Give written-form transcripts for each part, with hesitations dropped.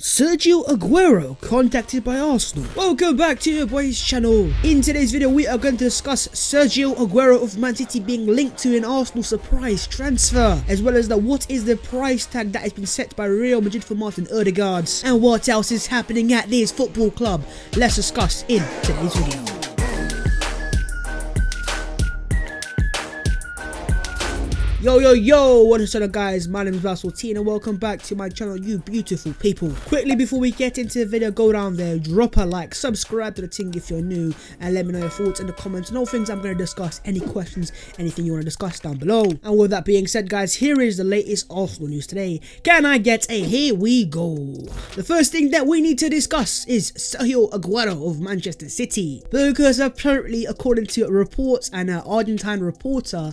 Sergio Aguero contacted by Arsenal. Welcome back to your boys channel. In today's video we are going to discuss Sergio Aguero of Man City being linked to an Arsenal surprise transfer, as well as what is the price tag that has been set by Real Madrid for Martin Odegaard, and what else is happening at this football club. Let's discuss in today's video. Yo, what is up guys, my name is Russell T and welcome back to my channel, you beautiful people. Quickly before we get into the video, go down there, drop a like, subscribe to the thing if you're new, and let me know your thoughts in the comments and all things I'm going to discuss, any questions, anything you want to discuss down below. And with that being said guys, here is the latest Arsenal news today. Can I get a here we go? The first thing that we need to discuss is Sergio Aguero of Manchester City, because apparently according to reports and an Argentine reporter,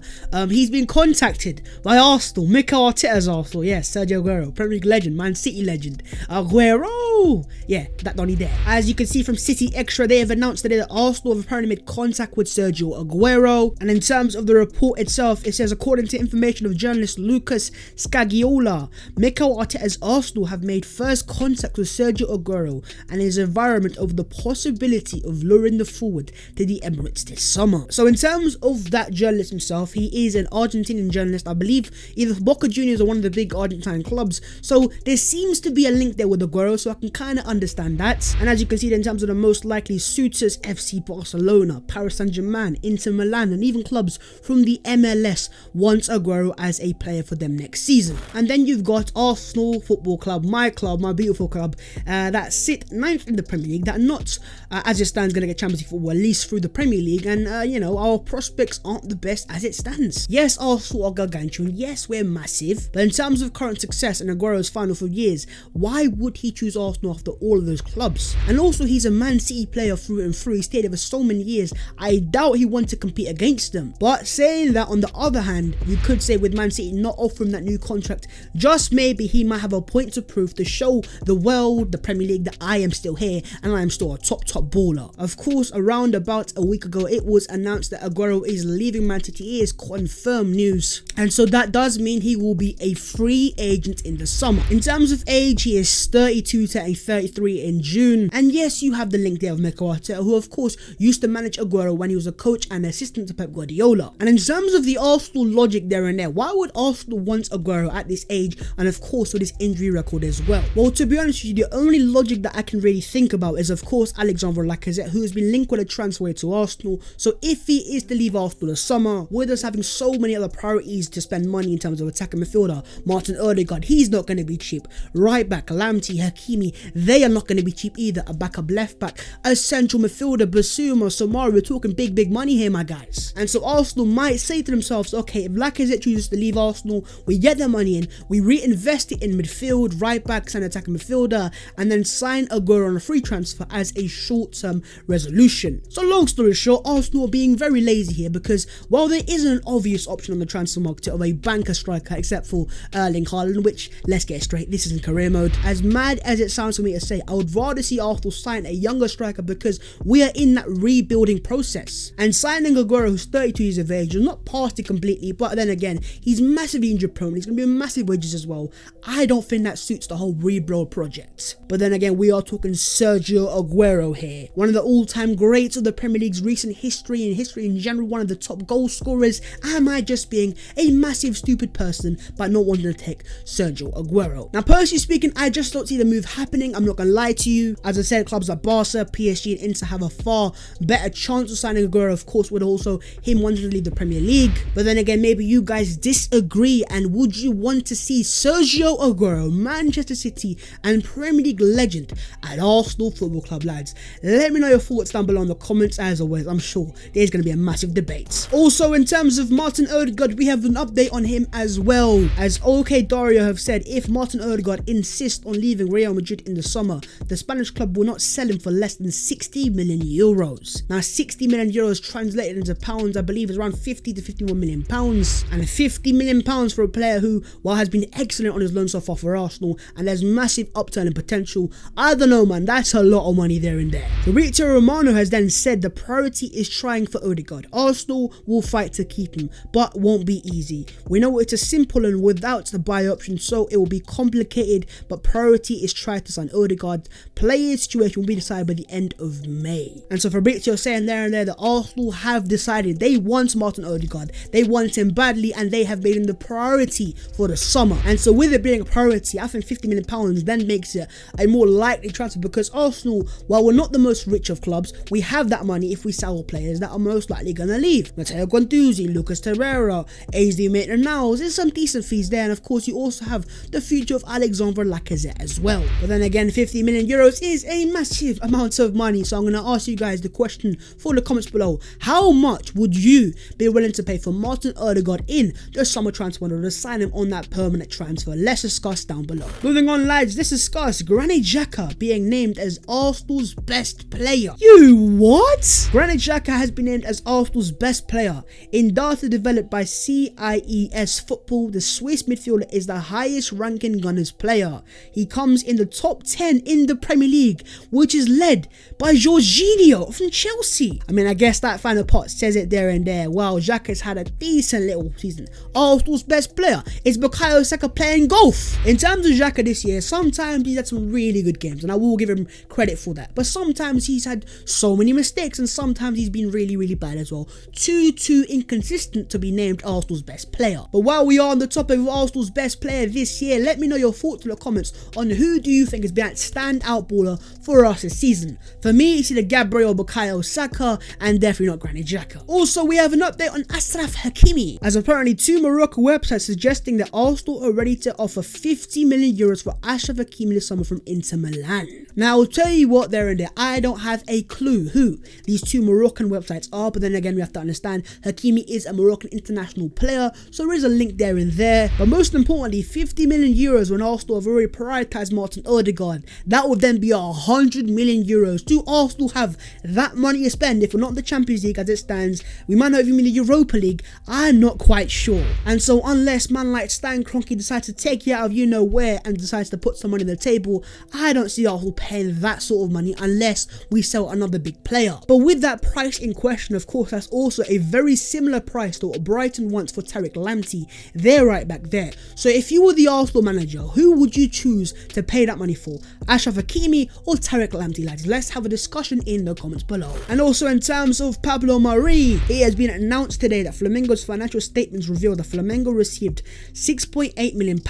he's been contacted by Arsenal, Mikel Arteta's Arsenal, yes, Sergio Aguero, Premier League legend, Man City legend, Aguero, yeah, that Donny there. As you can see from City Extra, they have announced today that Arsenal have apparently made contact with Sergio Aguero, and in terms of the report itself, it says according to information of journalist Lucas Scagiola, Mikel Arteta's Arsenal have made first contact with Sergio Aguero and his environment over the possibility of luring the forward to the Emirates this summer. So in terms of that journalist himself, he is an Argentinian journalist, I believe either Boca Juniors or one of the big Argentine clubs, so there seems to be a link there with Aguero, so I can kind of understand that. And as you can see in terms of the most likely suitors, FC Barcelona, Paris Saint-Germain, Inter Milan, and even clubs from the MLS want Aguero as a player for them next season. And then you've got Arsenal Football Club, my beautiful club, that sit 9th in the Premier League, that are not as it stands going to get Champions League football, at least through the Premier League, and you know, our prospects aren't the best as it stands. Yes, Arsenal are gargantuan, yes, we're massive, but in terms of current success and Aguero's final few years, why would he choose Arsenal after all of those clubs? And also, he's a Man City player through and through. He stayed there for so many years, I doubt he wants to compete against them. But saying that, on the other hand, you could say with Man City not offering that new contract, just maybe he might have a point to prove to show the world, the Premier League, that I am still here and I am still a top baller. Of course, around about a week ago, it was announced that Aguero is leaving Man City. It is confirmed news, and so that does mean he will be a free agent in the summer. In terms of age, he is 32 turning 33 in June, and yes, you have the link there of Mikel Arteta, who of course used to manage Aguero when he was a coach and assistant to Pep Guardiola. And in terms of the Arsenal logic there and there, why would Arsenal want Aguero at this age and of course with his injury record as well? Well, to be honest with you, the only logic that I can really think about is of course Alexandre Lacazette, who has been linked with a transfer to Arsenal. So if he is to leave Arsenal this summer, with us having so many other priorities to spend money in terms of attacking midfielder, Martin Odegaard, he's not going to be cheap. Right back, Lamptey, Hakimi, they are not going to be cheap either. A backup left back, a central midfielder, Basuma, Somari, we're talking big money here, my guys. And so Arsenal might say to themselves, okay, if Lacazette chooses to leave Arsenal, we get the money in, we reinvest it in midfield, right backs and attacking midfielder, and then sign Aguero on a free transfer as a short-term resolution. So long story short, Arsenal are being very lazy here, because while there isn't an obvious option on the transfer market of a banker striker except for Erling Haaland, which, let's get straight, this isn't career mode. As mad as it sounds for me to say, I would rather see Arsenal sign a younger striker, because we are in that rebuilding process. And signing Aguero, who's 32 years of age, is not past it completely, but then again, he's massively injury prone, he's going to be massive wages as well. I don't think that suits the whole rebuild project. But then again, we are talking Sergio Aguero here, one of the all-time greats of the Premier League's recent history and history in general, one of the top goal scorers. Am I just being a massive stupid person by not wanting to take Sergio Aguero? Now, personally speaking, I just don't see the move happening. I'm not gonna lie to you. As I said, clubs like Barca, PSG and Inter have a far better chance of signing Aguero, of course, with also him wanting to leave the Premier League. But then again, maybe you guys disagree, and would you want to see Sergio Aguero, Manchester City and Premier League legend, at Arsenal Football Club, lads? Let me know your thoughts down below in the comments. As always, I'm sure there's going to be a massive debate. Also, in terms of Martin Odegaard, we have an update on him as well. As OK Dario have said, if Martin Odegaard insists on leaving Real Madrid in the summer, the Spanish club will not sell him for less than 60 million euros. Now, 60 million euros translated into pounds, I believe, is around 50 to 51 million pounds. And 50 million pounds for a player who, while has been excellent on his loan so far for Arsenal, and there's massive upturn and potential, I don't know, man, that's a lot of money there and there. Fabrizio Romano has then said the priority is trying for Ødegaard. Arsenal will fight to keep him, but won't be easy. We know it's a simple and without the buy option, so it will be complicated, but priority is try to sign Ødegaard. Player situation will be decided by the end of May. And so Fabrizio saying there and there that Arsenal have decided they want Martin Odegaard. They want him badly and they have made him the priority for the summer. And so with it being a priority, I think £50 million then makes it a more likely transfer, because Arsenal, while we're not the most rich of clubs, we have that money if we sell players that are most likely going to leave. Matteo Guendouzi, Lucas Torreira, Saliba and Maitland-Niles, there's some decent fees there, and of course you also have the future of Alexandre Lacazette as well. But then again, €50 million is a massive amount of money, so I'm going to ask you guys the question for the comments below. How much would you be willing to pay for Martin Odegaard in the summer transfer window to sign him on that permanent transfer? Let's discuss down below. Moving on, lads, let's discuss Granit Xhaka being named as Arsenal's best player. You what? Granit Xhaka has been named as Arsenal's best player. In data developed by COYG Football, the Swiss midfielder is the highest ranking Gunners player. He comes in the top 10 in the Premier League, which is led by Jorginho from Chelsea. I mean, I guess that final part says it there and there. Wow, Xhaka's had a decent little season. Arsenal's best player is Bukayo Saka playing golf. In terms of Xhaka this year, sometimes he's had some really good games, and I will give him credit for that. But sometimes he's had so many mistakes, and sometimes he's been really bad as well. Too inconsistent to be named Arsenal's best player. But while we are on the topic of Arsenal's best player this year, let me know your thoughts in the comments on who do you think has been that standout baller for us this season. For me, it's either Gabriel Bukayo Saka and definitely not Granit Xhaka. Also, we have an update on Achraf Hakimi, as apparently 2 Morocco websites suggesting that Arsenal are ready to offer €50 million for Achraf Hakimi this summer from Inter Milan. Now, I'll tell you what there and there, I don't have a clue who these 2 Moroccan websites are, but then again, we have to understand Hakimi is a Moroccan international player, so there is a link there and there. But most importantly, €50 million when Arsenal have already prioritised Martin Odegaard. That would then be €100 million. Do Arsenal have that money to spend if we're not in the Champions League as it stands? We might not even be in the Europa League. I'm not quite sure. And so unless man like Stan Kroenke decides to take you out of you know where and decides to put some money on the table, I don't see Arsenal paying that sort of money unless we sell another big player. But with that price in question, of course, that's also a very similar price to what Brighton wants for Tariq Lamptey. They're right back there. So if you were the Arsenal manager, who would you choose to pay that money for? Achraf Hakimi or Tariq Lamptey, lads? Let's have a discussion in the comments below. And also in terms of Pablo Mari, it has been announced today that Flamengo's financial statements reveal that Flamengo received £6.8 million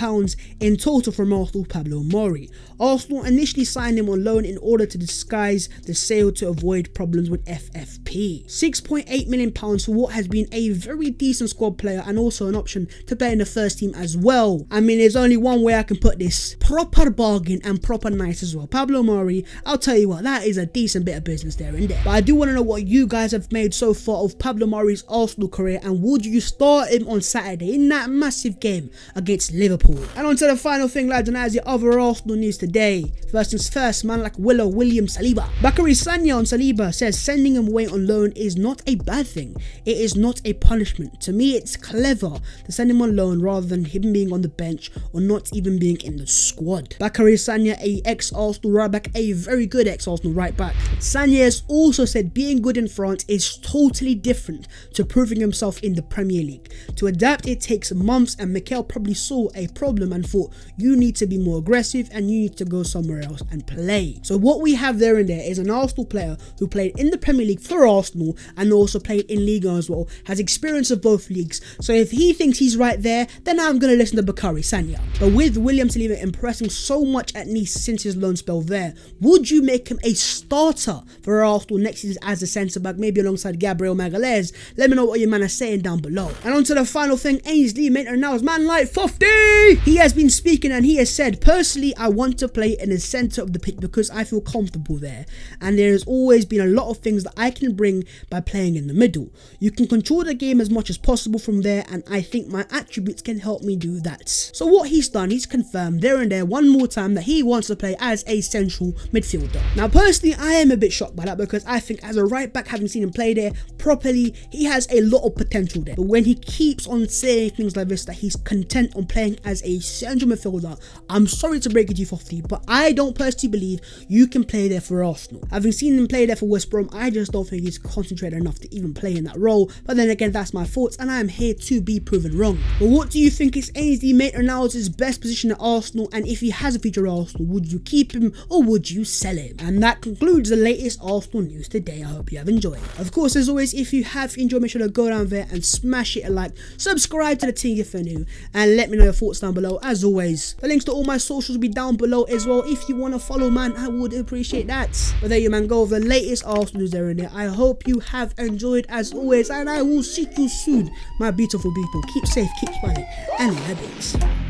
in total from Arsenal Pablo Mari. Arsenal initially signed him on loan in order to disguise the sale to avoid problems with FFP. £6.8 million for what has been a very decent squad player and also an option to play in the first team as well. I mean, there's only one way I can put this: proper bargain and proper nice as well. Pablo Mari, I'll tell you what, that is a decent bit of business there and there. But I do want to know what you guys have made so far of Pablo Mari's Arsenal career, and would you start him on Saturday in that massive game against Liverpool? And on to the final thing, lads, and as the other Arsenal news today. First things first, man like William Saliba. Bakary Sagna on Saliba says sending him away on loan is not a bad thing. It is not a punishment. To me, it's clever to send him on loan rather than him being on the bench or not even being in the squad. Bakary Sagna, a ex-Arsenal right back, a very good ex-Arsenal right back. Sagna has also said being good in France is totally different to proving himself in the Premier League. To adapt, it takes months, and Mikel probably saw a problem and thought, you need to be more aggressive and you need to go somewhere else and play. So what we have there and there is an Arsenal player who played in the Premier League for Arsenal and also played in Liga as well, has experience of both leagues. So if he thinks he's right there, then I'm going to listen to Bakary Sagna. But with William Saliba impressing so much at Nice since his loan spell there, would you make him a starter for Arsenal next season as a centre back, maybe alongside Gabriel Magalhaes? Let me know what your man is saying down below. And on to the final thing, Saliba and Maitland-Niles, man like 50! He has been speaking and he has said, personally, I want to play in the centre of the pitch because I feel comfortable there, and there has always been a lot of things that I can bring by playing in the middle. You can control the game as much as possible from there, and I think my attributes can help me do that. So what he's done, he's confirmed there and there one more time that he wants to play as a central midfielder. Now personally, I am a bit shocked by that because I think as a right back, having seen him play there properly, he has a lot of potential there. But when he keeps on saying things like this, that he's content on playing as a central midfielder, I'm sorry to break it to you, Fofty, but I don't personally believe you can play there for Arsenal. Having seen him play there for West Brom, I just don't think he's concentrated enough to even play in that role. But then again, that's my thoughts, and I am here here to be proven wrong. But what do you think is Ainsley Maitland-Niles' best position at Arsenal, and if he has a future at Arsenal, would you keep him or would you sell him? And that concludes the latest Arsenal news today. I hope you have enjoyed. Of course, as always, if you have enjoyed, make sure to go down there and smash it a like, subscribe to the team if you're new, and let me know your thoughts down below. As always, the links to all my socials will be down below as well. If you want to follow, man, I would appreciate that. But there you, man, go over the latest Arsenal news there in there. I hope you have enjoyed as always, and I will see you soon, my beautiful people. Keep safe, keep smiling, and in a bit.